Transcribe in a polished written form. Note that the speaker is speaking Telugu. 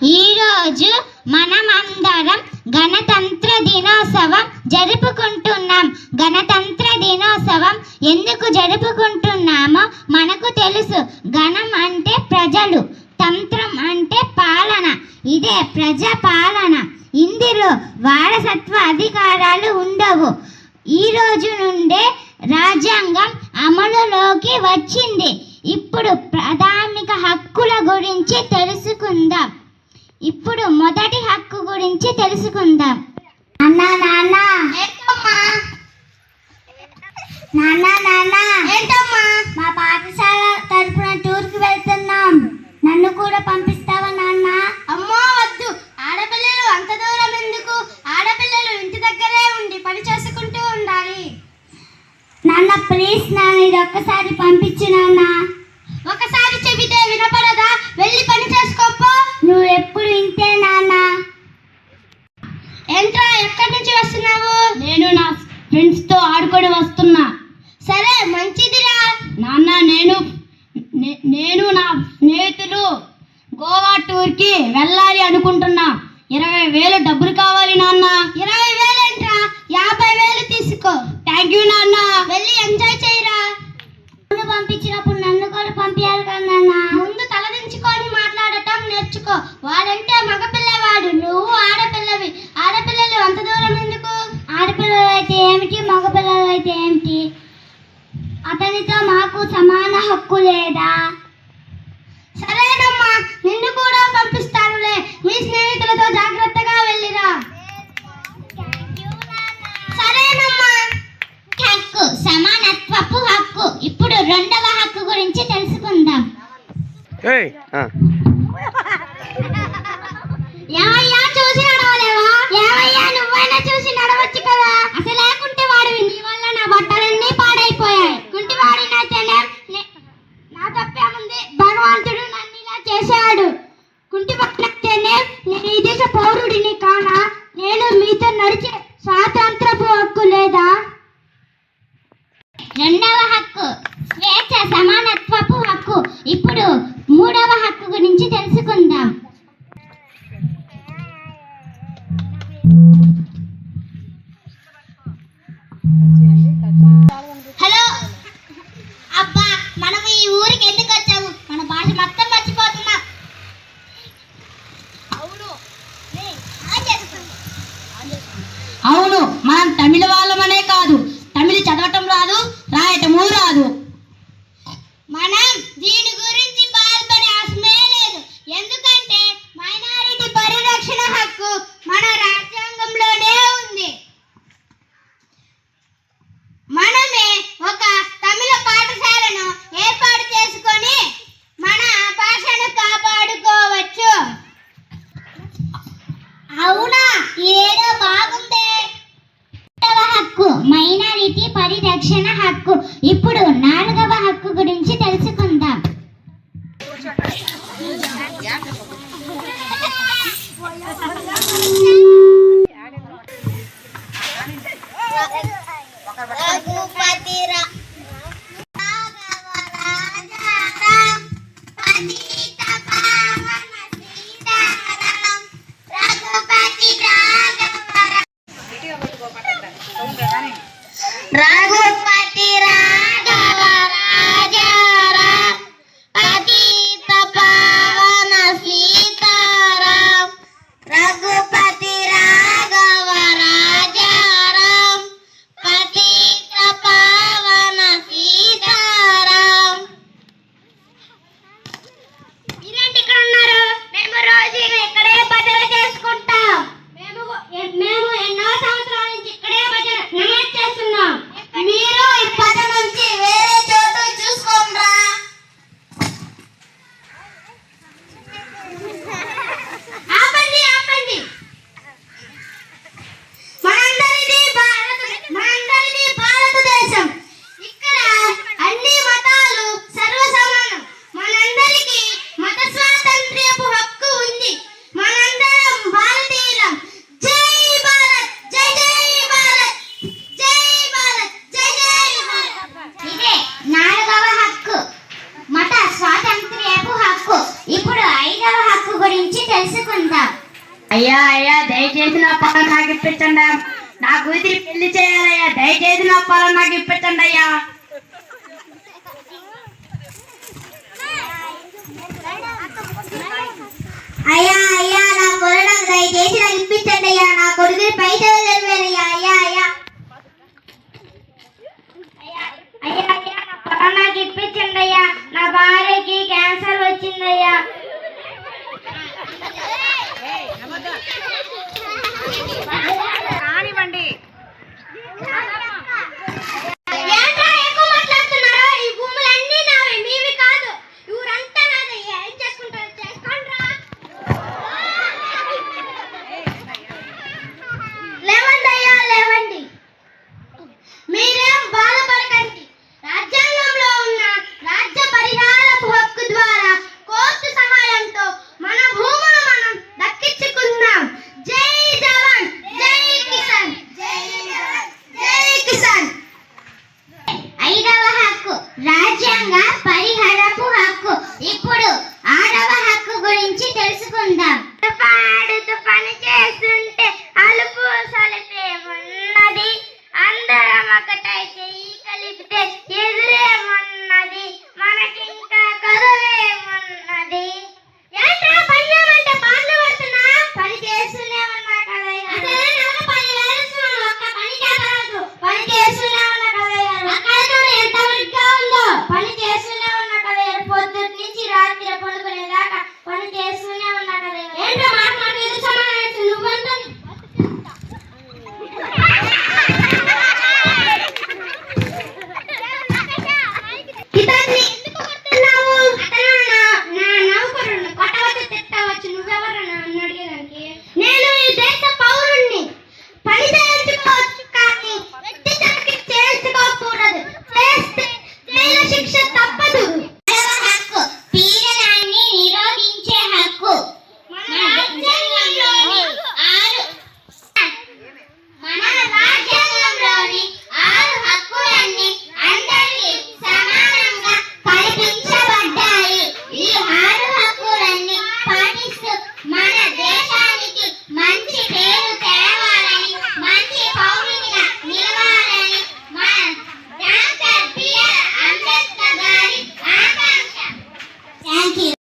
ఈరోజు మనమందరం గణతంత్ర దినోత్సవం జరుపుకుంటున్నాం. గణతంత్ర దినోత్సవం ఎందుకు జరుపుకుంటున్నామో మనకు తెలుసు. గణం అంటే ప్రజలు, తంత్రం అంటే పాలన. ఇదే ప్రజా పాలన. ఇందులో వారసత్వ అధికారాలు ఉండవు. ఈ రోజు నుండే రాజ్యాంగం అమలులోకి వచ్చింది. ఇప్పుడు ప్రాథమిక హక్కుల గురించి తెలుసుకుందాం. ఇప్పుడు మొదటి హక్కు గురించి తెలుసుకుందాం. మా పాఠశాల తరపున టూర్కి వెళ్తున్నాం. నన్ను కూడా పంపిస్తావా నాన్న? అమ్మో వద్దు, ఆడపిల్లలు అంత దూరం ఎందుకు? ఆడపిల్లలు ఇంటి దగ్గరే ఉండి పని చేసుకుంటూ ఉండాలి. నాన్న ప్లీజ్ నాన్న, ఇది ఒక్కసారి పంపించు నాన్న. ఒకసారి చెబితే వినపడదా? వెళ్ళి పని చేసుకోపో. నువ్వు ఎప్పుడు ఇంతే నాన్న. ఏంట్రా, ఎక్కడి నుంచి వస్తున్నావు? నేను నా ఫ్రెండ్స్ తో ఆడుకొని వస్తున్నా. సరే మంచిదిరా. నాన్న, నేను నా స్నేహితులు గోవా టూర్ కి వెళ్ళాలి అనుకుంటున్నా. 20,000 డబ్బులు కావాలి నాన్న. 20,000 ఏంట్రా? 50,000 తీసుకో. థ్యాంక్ యూ నాన్న. వెళ్ళి ఎంజాయ్ చేయరా. నన్ను పంపించినప్పుడు నన్ను కూడా పంపించాలి కదా నాన్న. ముందు తలదించుకొని మాట్లాడటం నేర్చుకో. వాడంటే మగపిల్లవాడు, నువ్వు ఆడపిల్లవి. ఆడపిల్లలు అంత దూరం ఎందుకు? ఆడపిల్లలు అయితే ఏమిటి, మగపిల్లలు అయితే ఏమిటి? అతనితో మాకు సమాన హక్కు లేదా? సరేనమ్మా, నిన్ను కూడా పంపిస్తానులే. మీ స్నేహితులతో జాగ్రత్తగా వెళ్ళిరా. సరేనమ్మా. హక్కు, సమానత్వపు హక్కు. ఇప్పుడు రెండవ హక్కు గురించి తెలుసుకుందాం. ఏమయ్యా, చూసి నడవలేవా? ఏమయ్యా, నువ్వైనా చూసి నడవచ్చు కదా. అసలు లేకుంటే వాడివి. నీ వల్ల నా బట్టలన్నీ పాడైపోయాయి. కుంటివాడినైతే నా తప్పేముంది? భగవంతుడు నన్ను ఇలా చేశాడు. కుంటివాడినైతేనే నేను ఈ దేశ పౌరుడిని కానా? నేను మీతో నడిచే స్వాతంత్రపు హక్కు లేదా? రెండవ హక్కు, స్వేచ్ఛ సమానత్వపు హక్కు. ఇప్పుడు మూడవ హక్కు గురించి తెలుసుకుందాం. హలో అబ్బా, మనం ఈ ఊరికి ఎందుకు వచ్చాము? మన భాష మొత్తం మర్చిపోతున్నా. అవును, మనం తమిళ వాళ్ళమనే కాదు, తమిళ చదవటం రాదు, రాయటము రాదు. మనం దీని గురించి బాధపడే అవసరమే లేదు. ఎందుకంటే మైనారిటీ పరిరక్షణ హక్కు మన రాజ్యాంగంలోనే ఉంది. మనమే ఒక తమిళ పాఠశాలను ఏర్పాటు చేసుకొని మన భాషను కాపాడుకోవచ్చు. అవునా, ఏదో బాగుందే. రెండవ హక్కు, మైనారిటీ పరిరక్షణ హక్కు. ఇప్పుడు నాలుగవ హక్కు గురించి తెలుసుకుందాం. రఘుపతి రాఘవ రాజారాం తెలుసుకుందాం. అయ్యా అయ్యా దయచేసి నా పొలం నాకు ఇప్పించండి. నా కూతురి పెళ్లి చేయాలయ్యా, దయచేసి నా పొలం నాకు ఇప్పించండి అయ్యా. అయ్యా అయ్యా నా పొలం దయచేసి నాకు ఇప్పించండి అయ్యా. నా కొడుకుని పైసలు తెలివేనయ్యా. అయ్యా అయ్యా అయ్యా అయ్యా నా పొలం నాకు ఇప్పించండి అయ్యా. నా భార్యకి క్యాన్సర్ వచ్చిందయ్యా. ఏంట్రా ఎక్కువ మాట్లాడుతున్నారో? ఈ భూములన్నీ నావి, మీవి కాదు. ఊరంతా నాదయ్యా. ఏం చేసుకుంటారో చేసుకోండిరా. లేవండి అయ్యా, లేవండి. మీరేం బాధపడకండి. రాజ్యాంగంలో ఉన్న రాజ్య పరిహారపు హక్కు ద్వారా కోర్టు సహాయంతో మన భూములు మనం దక్కించుకుందాం. జై జవాన్, జై కిసాన్, జై జవాన్, జై కిసాన్. 5వ హక్కు రాజ్యాంగ పరిహారపు హక్కు. ఇప్పుడు 6వ హక్కు గురించి తెలుసుకుందాం. పాడుతూ పని చేస్తుంటే అలుపు సలిపేమున్నది, అందరం ఒకటై చెయ్యి కలిపితే ఎదురేమున్నది, మనకి